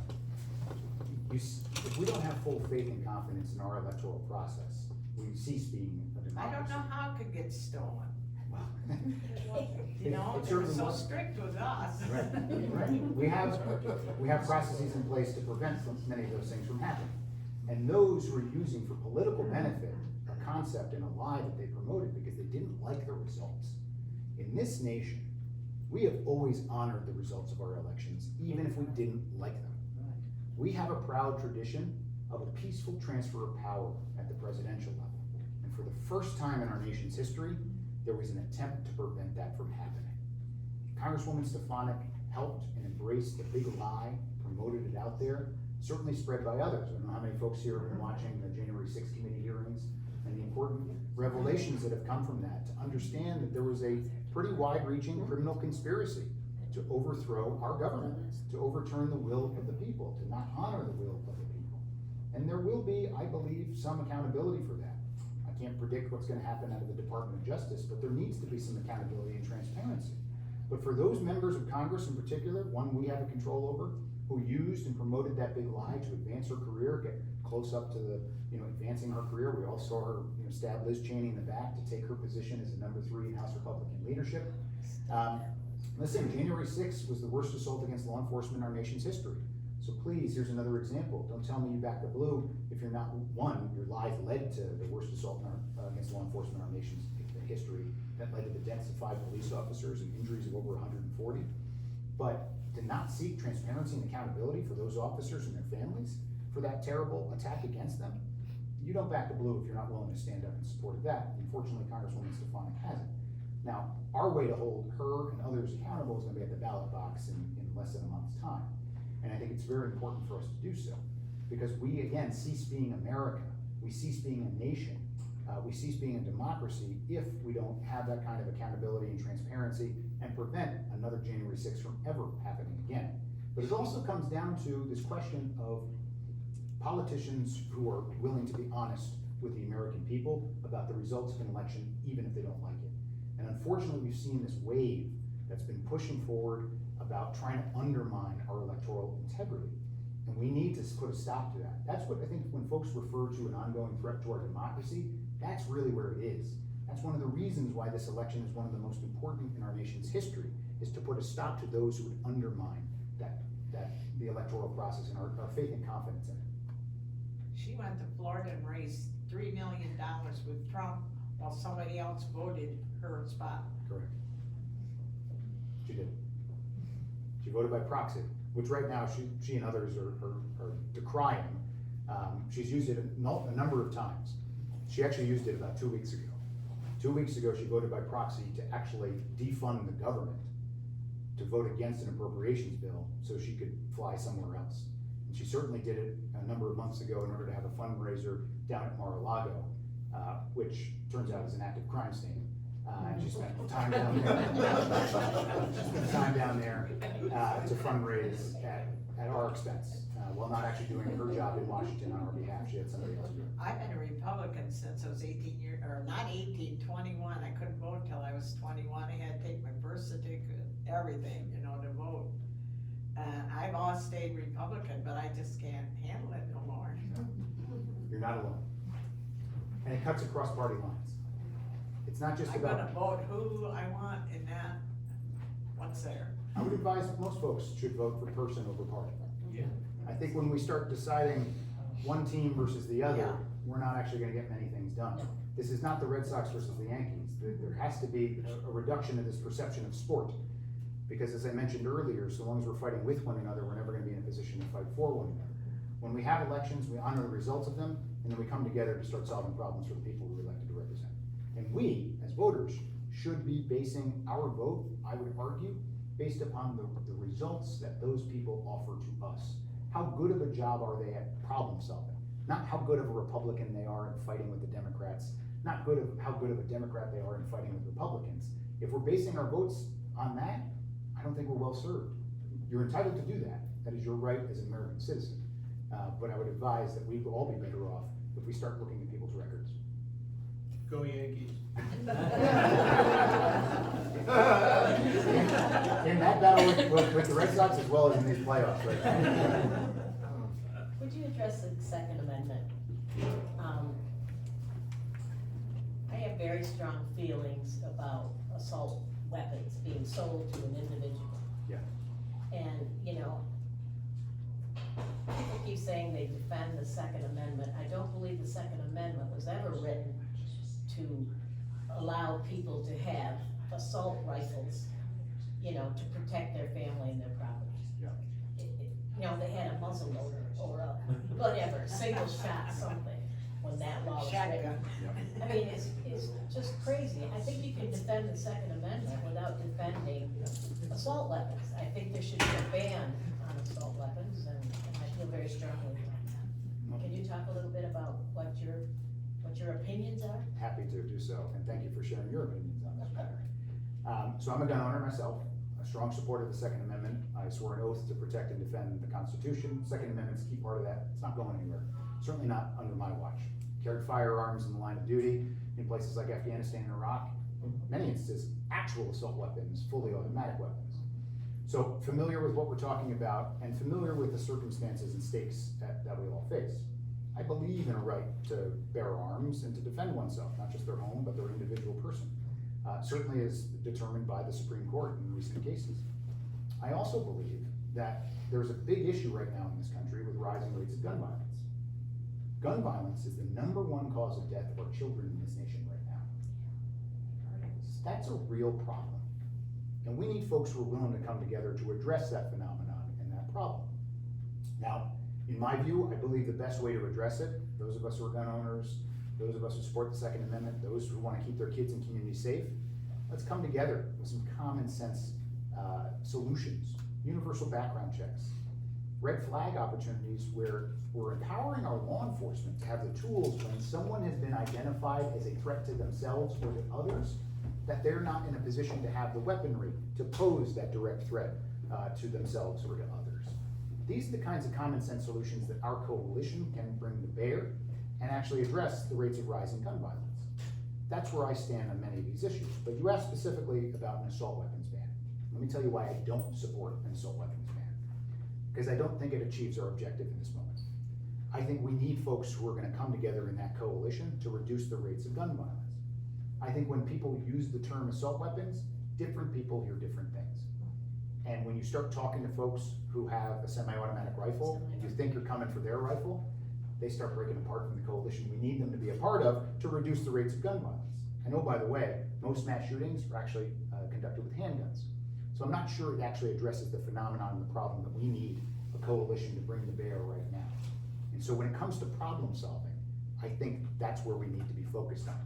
If we don't have full faith and confidence in our electoral process, we cease being a I democracy. don't know how it could get stolen. Well, You know, it they were certainly so was. strict with us. Right. We have processes in place to prevent many of those things from happening. And those who are using for political benefit a concept and a lie that they promoted because they didn't like the results. In this nation, we have always honored the results of our elections, even if we didn't like them. We have a proud tradition of a peaceful transfer of power at the presidential level. And for the first time in our nation's history, there was an attempt to prevent that from happening. Congresswoman Stefanik helped and embraced the big lie, promoted it out there, certainly spread by others. I don't know how many folks here have been watching the January 6th committee hearings and the important revelations that have come from that, to understand that there was a pretty wide-reaching criminal conspiracy to overthrow our government, to overturn the will of the people, to not honor the will of the people. And there will be, I believe, some accountability for that. I can't predict what's gonna happen out of the Department of Justice, but there needs to be some accountability and transparency. But for those members of Congress in particular, one we have a control over, who used and promoted that big lie to advance her career, get close up to the, advancing her career. We all saw her, stab Liz Cheney in the back to take her position as the number 3 in House Republican leadership. Listen, January 6th was the worst assault against law enforcement in our nation's history. So please, here's another example. Don't tell me you back the blue if you're not, one, your lies led to the worst assault against law enforcement in our nation's history. That led to the deaths of 5 police officers and injuries of over 140. But to not seek transparency and accountability for those officers and their families for that terrible attack against them, you don't back the blue if you're not willing to stand up in support of that. Unfortunately, Congresswoman Stefanik hasn't. Now, our way to hold her and others accountable is gonna be at the ballot box in less than a month's time. And I think it's very important for us to do so, because we, again, cease being America. We cease being a nation. We cease being a democracy if we don't have that kind of accountability and transparency and prevent another January 6th from ever happening again. But it also comes down to this question of politicians who are willing to be honest with the American people about the results of an election, even if they don't like it. And unfortunately, we've seen this wave that's been pushing forward about trying to undermine our electoral integrity. And we need to put a stop to that. That's what I think when folks refer to an ongoing threat to our democracy, that's really where it is. That's one of the reasons why this election is one of the most important in our nation's history, is to put a stop to those who would undermine the electoral process and our faith and confidence in it. She went to Florida and raised $3 million with Trump while somebody else voted her spot. Correct. She did. She voted by proxy, which right now she and others are decrying. She's used it a number of times. She actually used it about 2 weeks ago. 2 weeks ago, she voted by proxy to actually defund the government, to vote against an appropriations bill so she could fly somewhere else. And she certainly did it a number of months ago in order to have a fundraiser down at Mar-a-Lago, which turns out is an active crime scene. And she spent time down there. To fundraise at our expense, while not actually doing her job in Washington on our behalf. She had somebody else do it. I've been a Republican since I was 18 years, or not 18, 21. I couldn't vote till I was 21. I had to take my birth certificate, everything, to vote. I've always stayed Republican, but I just can't handle it no more. You're not alone. And it cuts across party lines. It's not just I'm gonna about, vote who I want in that, what's there. I would advise that most folks should vote for person over party. Yeah. I think when we start deciding one team versus the other, Yeah. we're not actually gonna get many things done. This is not the Red Sox versus the Yankees. There has to be a reduction in this perception of sport. Because as I mentioned earlier, so long as we're fighting with one another, we're never gonna be in a position to fight for one another. When we have elections, we honor the results of them, and then we come together to start solving problems for the people we're elected to represent. And we, as voters, should be basing our vote, I would argue, based upon the results that those people offer to us. How good of a job are they at problem solving? Not how good of a Republican they are in fighting with the Democrats, not how good of a Democrat they are in fighting with Republicans. If we're basing our votes on that, I don't think we're well served. You're entitled to do that. That is your right as an American citizen. But I would advise that we would all be better off if we start looking at people's records. Go Yankees. In that battle with the Red Sox as well as in these playoffs right now. Would you address the Second Amendment? I have very strong feelings about assault weapons being sold to an individual. Yeah. And, you know, people keep saying they defend the Second Amendment. I don't believe the Second Amendment was ever written to allow people to have assault rifles, you know, to protect their family and their property. Yeah. You know, they had a muzzle loader or a whatever, single shot something when that law was written. Shotgun. I mean, it's just crazy. I think you can defend the Second Amendment without defending assault weapons. I think there should be a ban on assault weapons, and I feel very strongly about that. Can you talk a little bit about what your opinions are? Happy to do so, and thank you for sharing your opinions on this matter. So I'm a gun owner myself, a strong supporter of the Second Amendment. I swore an oath to protect and defend the Constitution. Second Amendment's a key part of that. It's not going anywhere. Certainly not under my watch. Carried firearms in the line of duty in places like Afghanistan and Iraq. In many instances, actual assault weapons, fully automatic weapons. So familiar with what we're talking about and familiar with the circumstances and stakes that we all face. I believe in a right to bear arms and to defend oneself, not just their home, but their individual person. Certainly as determined by the Supreme Court in recent cases. I also believe that there's a big issue right now in this country with rising rates of gun violence. Gun violence is the #1 cause of death of our children in this nation right now. That's a real problem. And we need folks who are willing to come together to address that phenomenon and that problem. Now, in my view, I believe the best way to address it, those of us who are gun owners, those of us who support the Second Amendment, those who want to keep their kids and communities safe, let's come together with some common sense solutions, universal background checks, red flag opportunities where we're empowering our law enforcement to have the tools when someone has been identified as a threat to themselves or to others, that they're not in a position to have the weaponry to pose that direct threat to themselves or to others. These are the kinds of common sense solutions that our coalition can bring to bear and actually address the rates of rising gun violence. That's where I stand on many of these issues. But you asked specifically about an assault weapons ban. Let me tell you why I don't support an assault weapons ban. Because I don't think it achieves our objective in this moment. I think we need folks who are gonna come together in that coalition to reduce the rates of gun violence. I think when people use the term assault weapons, different people hear different things. And when you start talking to folks who have a semi-automatic rifle, and you think you're coming for their rifle, they start breaking apart from the coalition we need them to be a part of to reduce the rates of gun violence. And oh, by the way, most mass shootings are actually conducted with handguns. So I'm not sure it actually addresses the phenomenon and the problem that we need a coalition to bring to bear right now. And so when it comes to problem solving, I think that's where we need to be focused on.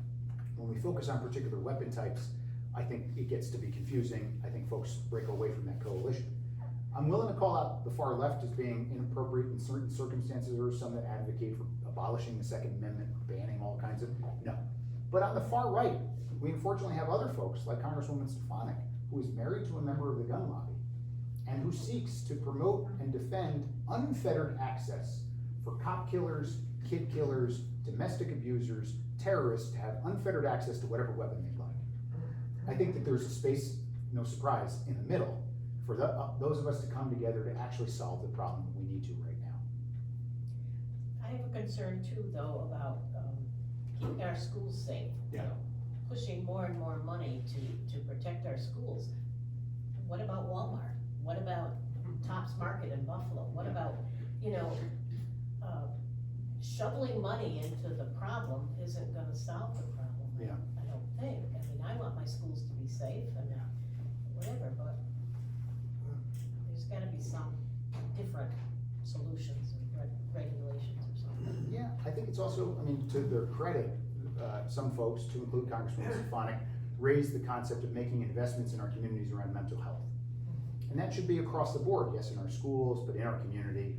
When we focus on particular weapon types, I think it gets to be confusing. I think folks break away from that coalition. I'm willing to call out the far left as being inappropriate in certain circumstances. There are some that advocate for abolishing the Second Amendment, banning all kinds of, no. But on the far right, we unfortunately have other folks like Congresswoman Stefanik, who is married to a member of the gun lobby and who seeks to promote and defend unfettered access for cop killers, kid killers, domestic abusers, terrorists to have unfettered access to whatever weapon they'd like. I think that there's a space, no surprise, in the middle for those of us to come together to actually solve the problem that we need to right now. I have a concern too, though, about, keeping our schools safe. You Yeah. know, pushing more and more money to protect our schools. What about Walmart? What about Tops Market in Buffalo? What about, you know, shoveling money into the problem isn't gonna solve the problem. Yeah. I don't think. I mean, I want my schools to be safe and whatever, but there's gotta be some different solutions and regulations or something. Yeah, I think it's also, I mean, to their credit, some folks, to include Congresswoman Stefanik, raised the concept of making investments in our communities around mental health. And that should be across the board, yes, in our schools, but in our community.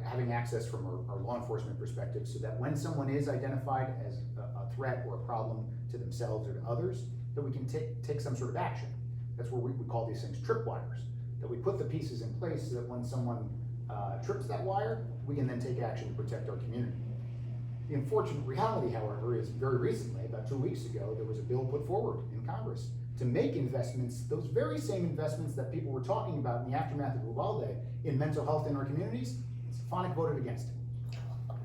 Having access from our law enforcement perspective so that when someone is identified as a threat or a problem to themselves or to others, that we can take some sort of action. That's where we call these things tripwires, that we put the pieces in place so that when someone trips that wire, we can then take action to protect our community. The unfortunate reality, however, is very recently, about 2 weeks ago, there was a bill put forward in Congress to make investments, those very same investments that people were talking about in the aftermath of Uvalde in mental health in our communities. Stefanik voted against it.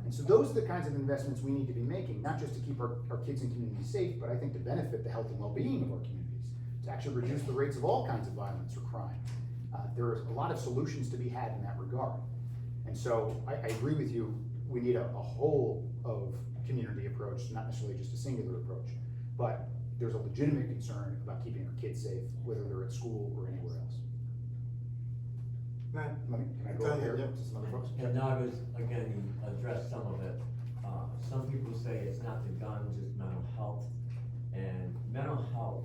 And so those are the kinds of investments we need to be making, not just to keep our kids and communities safe, but I think to benefit the health and well-being of our communities, to actually reduce the rates of all kinds of violence or crime. There are a lot of solutions to be had in that regard. And so I agree with you, we need a whole of community approach, not necessarily just a singular approach. But there's a legitimate concern about keeping our kids safe, whether they're at school or anywhere else. Matt, Can I go over here to some other folks? And now, again, you addressed some of it. Some people say it's not the guns, it's mental health. And mental health,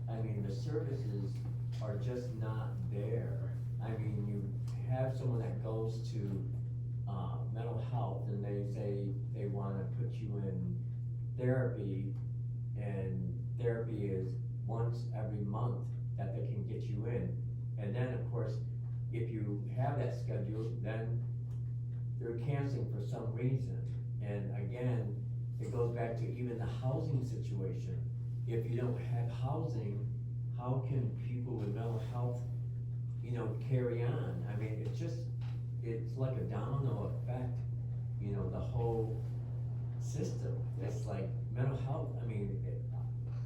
I mean, the services are just not there. I mean, you have someone that goes to mental health and they say they wanna put you in therapy, and therapy is once every month that they can get you in. And then, of course, if you have that schedule, then they're canceling for some reason. And again, it goes back to even the housing situation. If you don't have housing, how can people with mental health, you know, carry on? I mean, it's like a domino effect, you know, the whole system. It's like mental health, I mean,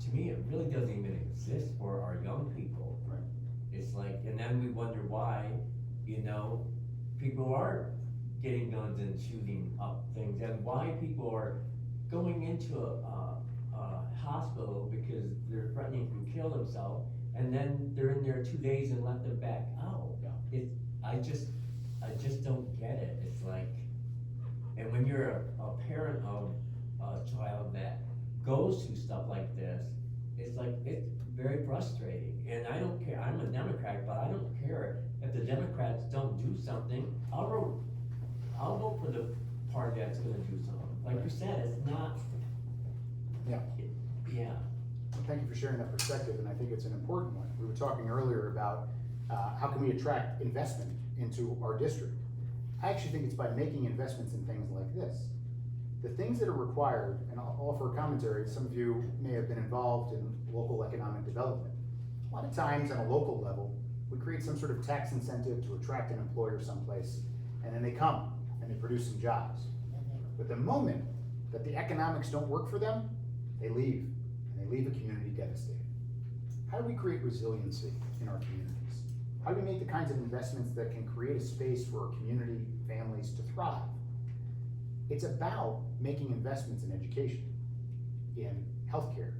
to me, it really doesn't even exist for our young people. Right. It's like, and then we wonder why, you know, people are getting guns and shooting up things, and why people are going into a hospital because they're threatening to kill themselves, and then they're in there 2 days and let them back out. Yeah. I just don't get it. It's like, and when you're a parent of a child that goes through stuff like this, it's like, it's very frustrating. And I don't care, I'm a Democrat, but I don't care if the Democrats don't do something. I'll vote for the party that's gonna do something. Like you said, it's not. Yeah. Yeah. Well, thank you for sharing that perspective, and I think it's an important one. We were talking earlier about how can we attract investment into our district. I actually think it's by making investments in things like this. The things that are required, and I'll offer a commentary, some of you may have been involved in local economic development. A lot of times on a local level, we create some sort of tax incentive to attract an employer someplace, and then they come and they produce some jobs. But the moment that the economics don't work for them, they leave, and they leave a community devastated. How do we create resiliency in our communities? How do we make the kinds of investments that can create a space for our community families to thrive? It's about making investments in education, in healthcare,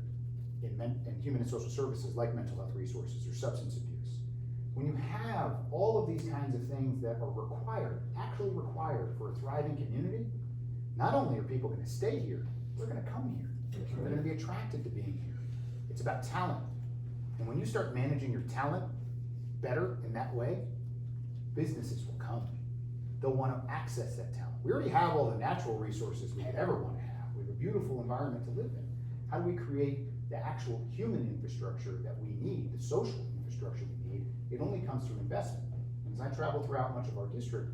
in human and social services like mental health resources or substance abuse. When you have all of these kinds of things that are required, actually required for a thriving community, not only are people gonna stay here, they're gonna come here. They're gonna be attracted to being here. It's about talent. And when you start managing your talent better in that way, businesses will come. They'll wanna access that talent. We already have all the natural resources we could ever wanna have. We have a beautiful environment to live in. How do we create the actual human infrastructure that we need, the social infrastructure we need? It only comes through investment. And as I travel throughout much of our district,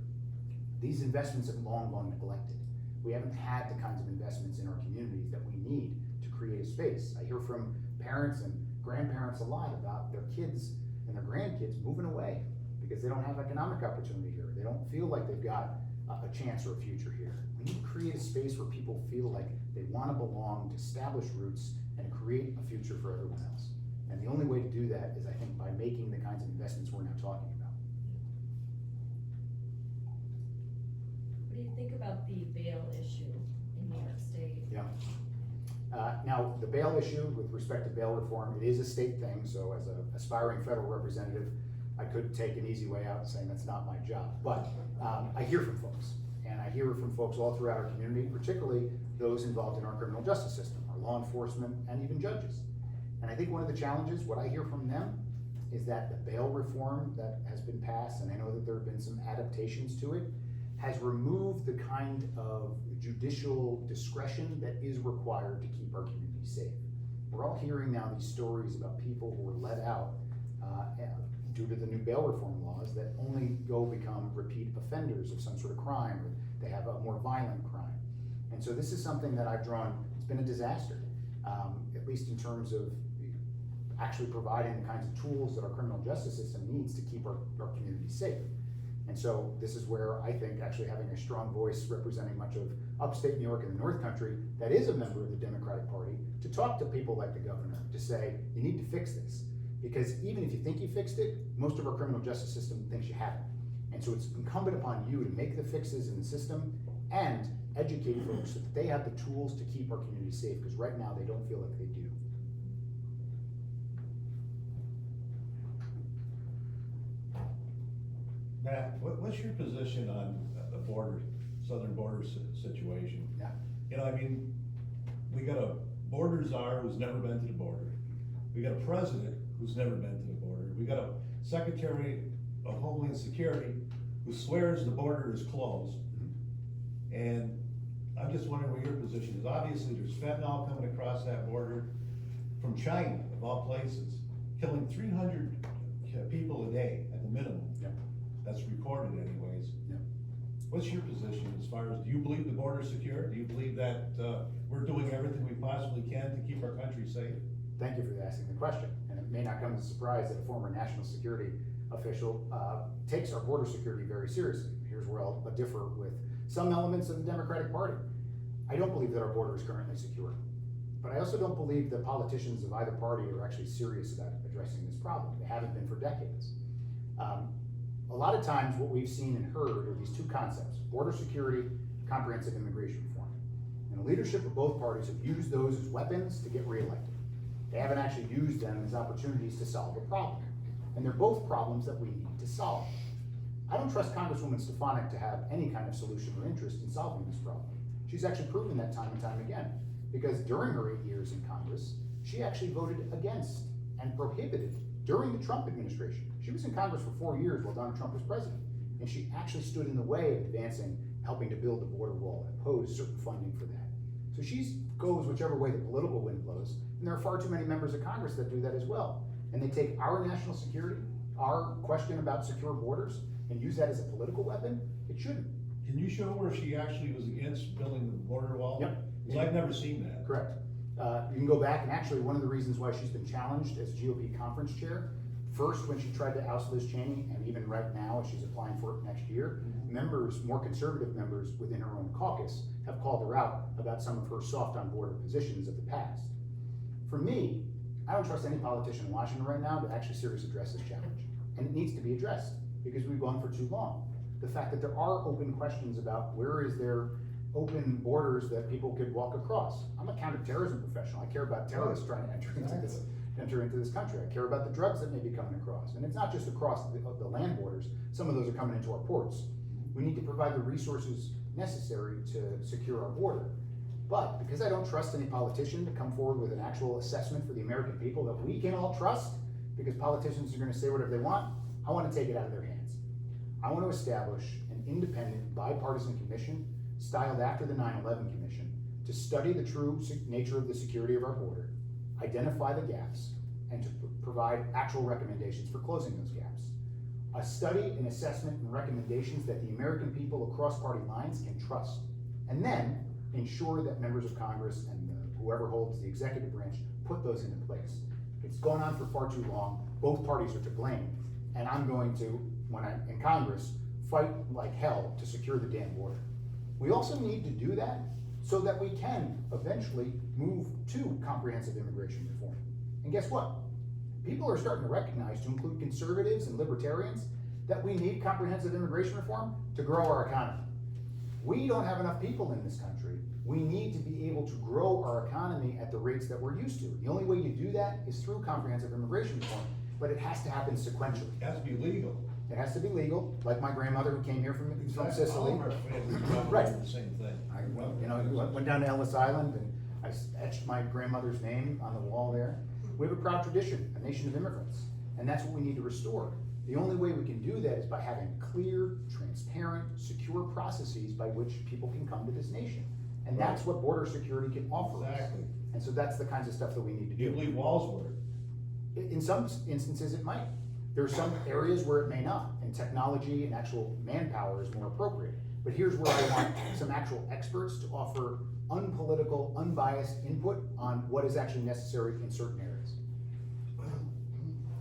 these investments have long gone neglected. We haven't had the kinds of investments in our communities that we need to create a space. I hear from parents and grandparents a lot about their kids and their grandkids moving away because they don't have economic opportunity here. They don't feel like they've got a chance or a future here. We need to create a space where people feel like they want to belong, to establish roots, and create a future for everyone else. And the only way to do that is, I think, by making the kinds of investments we're now talking about. What do you think about the bail issue in New York State? Yeah. Now, the bail issue, with respect to bail reform, it is a state thing, so as an aspiring federal representative, I could take an easy way out saying that's not my job. But I hear from folks, and I hear from folks all throughout our community, particularly those involved in our criminal justice system, our law enforcement, and even judges. And I think one of the challenges, what I hear from them, is that the bail reform that has been passed, and I know that there have been some adaptations to it, has removed the kind of judicial discretion that is required to keep our community safe. We're all hearing now these stories about people who were let out due to the new bail reform laws that only become repeat offenders of some sort of crime, or they have a more violent crime. And so this is something that I've drawn, it's been a disaster, at least in terms of actually providing the kinds of tools that our criminal justice system needs to keep our community safe. And so this is where I think actually having a strong voice representing much of upstate New York and the North Country that is a member of the Democratic Party, to talk to people like the governor, to say, you need to fix this. Because even if you think you fixed it, most of our criminal justice system thinks you haven't. And so it's incumbent upon you to make the fixes in the system and educate folks so that they have the tools to keep our community safe, because right now they don't feel like they do. Matt, what's your position on the border, southern border situation? Yeah. You know, I mean, we got a border czar who's never been to the border. We got a president who's never been to the border. We got a secretary of Homeland Security who swears the border is closed. And I'm just wondering what your position is. Obviously, there's fentanyl coming across that border from China, of all places, killing 300 people a day at the minimum. Yeah. That's recorded anyways. Yeah. What's your position as far as, do you believe the border's secure? Do you believe that we're doing everything we possibly can to keep our country safe? Thank you for asking the question. And it may not come as a surprise that a former national security official takes our border security very seriously. Here's where I'll differ with some elements of the Democratic Party. I don't believe that our border is currently secure. But I also don't believe that politicians of either party are actually serious about addressing this problem. They haven't been for decades. A lot of times what we've seen and heard are these two concepts: border security, comprehensive immigration reform. And the leadership of both parties have used those as weapons to get reelected. They haven't actually used them as opportunities to solve a problem. And they're both problems that we need to solve. I don't trust Congresswoman Stefanik to have any kind of solution or interest in solving this problem. She's actually proven that time and time again, because during her 8 years in Congress, she actually voted against and prohibited during the Trump administration. She was in Congress for 4 years while Donald Trump was president, and she actually stood in the way of advancing, helping to build the border wall and oppose certain funding for that. So she goes whichever way the political wind blows, and there are far too many members of Congress that do that as well. And they take our national security, our question about secure borders, and use that as a political weapon. It shouldn't. Can you show where she actually was against building the border wall? Yep. Because I've never seen that. Correct. You can go back, and actually one of the reasons why she's been challenged as GOP conference chair, first when she tried to oust Liz Cheney, and even right now as she's applying for it next year, members, more conservative members within her own caucus have called her out about some of her soft on border positions of the past. For me, I don't trust any politician in Washington right now to actually seriously address this challenge. And it needs to be addressed because we've gone for too long. The fact that there are open questions about where is there open borders that people could walk across. I'm a counterterrorism professional. I care about terrorists trying to enter into this country. I care about the drugs that may be coming across. And it's not just across the land borders. Some of those are coming into our ports. We need to provide the resources necessary to secure our border. But because I don't trust any politician to come forward with an actual assessment for the American people that we can all trust, because politicians are going to say whatever they want, I want to take it out of their hands. I want to establish an independent, bipartisan commission styled after the 9/11 Commission to study the true nature of the security of our border, identify the gaps, and to provide actual recommendations for closing those gaps. A study, an assessment, and recommendations that the American people across party lines can trust. And then ensure that members of Congress and whoever holds the executive branch put those into place. It's gone on for far too long, both parties are to blame, and I'm going to, when I'm in Congress, fight like hell to secure the damn border. We also need to do that so that we can eventually move to comprehensive immigration reform. And guess what? People are starting to recognize, to include conservatives and libertarians, that we need comprehensive immigration reform to grow our economy. We don't have enough people in this country. We need to be able to grow our economy at the rates that we're used to. The only way you do that is through comprehensive immigration reform, but it has to happen sequentially. It has to be legal. It has to be legal, like my grandmother who came here from All Sicily. of our families are Right. the same thing. Went down to Ellis Island and I etched my grandmother's name on the wall there. We have a proud tradition, a nation of immigrants, and that's what we need to restore. The only way we can do that is by having clear, transparent, secure processes by which people can come to this nation. And that's what border security can offer us. Exactly. And so that's the kinds of stuff that we need to Do you do. believe walls work? In some instances, it might. There are some areas where it may not, and technology and actual manpower is more appropriate. But here's where I want some actual experts to offer unpolitical, unbiased input on what is actually necessary in certain areas.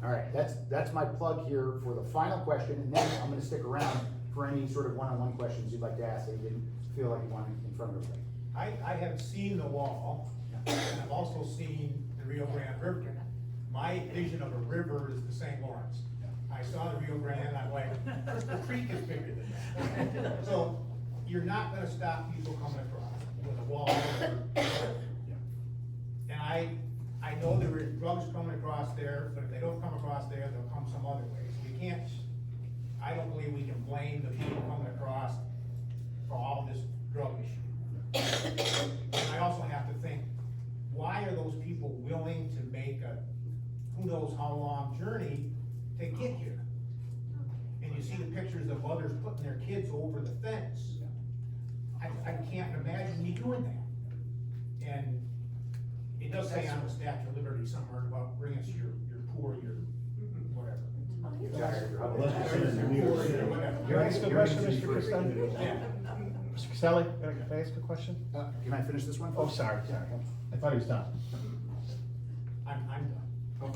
All right, that's my plug here for the final question, and then I'm gonna stick around for any sort of one-on-one questions you'd like to ask that you didn't feel like you wanted in front of everybody. I have seen the wall, and I've also seen the Rio Grande River. My vision of a river is the St. Lawrence. I saw the Rio Grande, I'm like, the creek is bigger than that. So you're not gonna stop people coming across with a wall. And I know there are drugs coming across there, but if they don't come across there, they'll come some other way. So we can't, I don't believe we can blame the people coming across for all this drug issue. And I also have to think, why are those people willing to make a, who knows how long journey to get here? And you see the pictures of others putting their kids over the fence. I can't imagine me doing that. And it does say on the Statue of Liberty somewhere about bring us your poor, your whatever. Unless you're in New York City. You're Can I ask a question, You're Mr. Castelli? Yeah. Mr. Castelli, can I ask a question? Can I finish this one? Oh, sorry. I thought he was done. I'm done.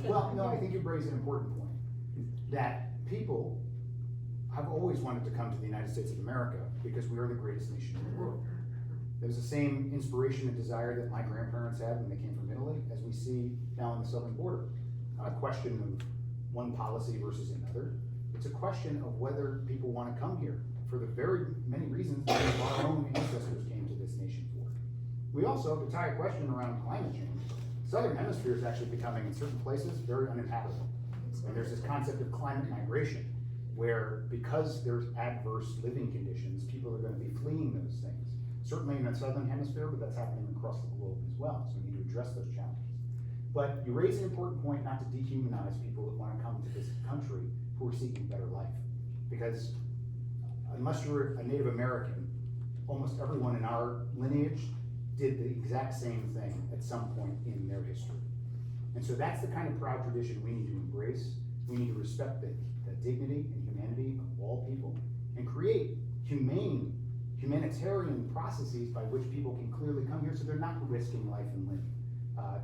Well, no, I think you raise an important point, that people have always wanted to come to the United States of America because we are the greatest nation in the world. There's the same inspiration and desire that my grandparents had when they came from Italy, as we see now on the southern border. Not a question of one policy versus another. It's a question of whether people want to come here for the very many reasons that our own ancestors came to this nation for. We also, to tie a question around climate change, the southern hemisphere is actually becoming, in certain places, very uninhabitable. And there's this concept of climate migration, where because there's adverse living conditions, people are going to be fleeing those things. Certainly in the southern hemisphere, but that's happening across the globe as well, so we need to address those challenges. But you raise an important point not to dehumanize people that want to come to this country who are seeking better life. Because unless you're a Native American, almost everyone in our lineage did the exact same thing at some point in their history. And so that's the kind of proud tradition we need to embrace. We need to respect the dignity and humanity of all people and create humanitarian processes by which people can clearly come here so they're not risking life and limb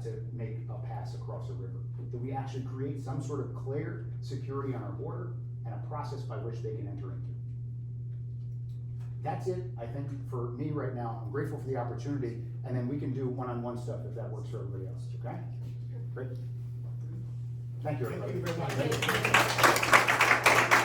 to make a pass across a river. That we actually create some sort of clear security on our border and a process by which they can enter into. That's it, I think, for me right now. I'm grateful for the opportunity, and then we can do one-on-one stuff if that works for everybody else, okay? Great. Thank you, everybody. Thank you very much.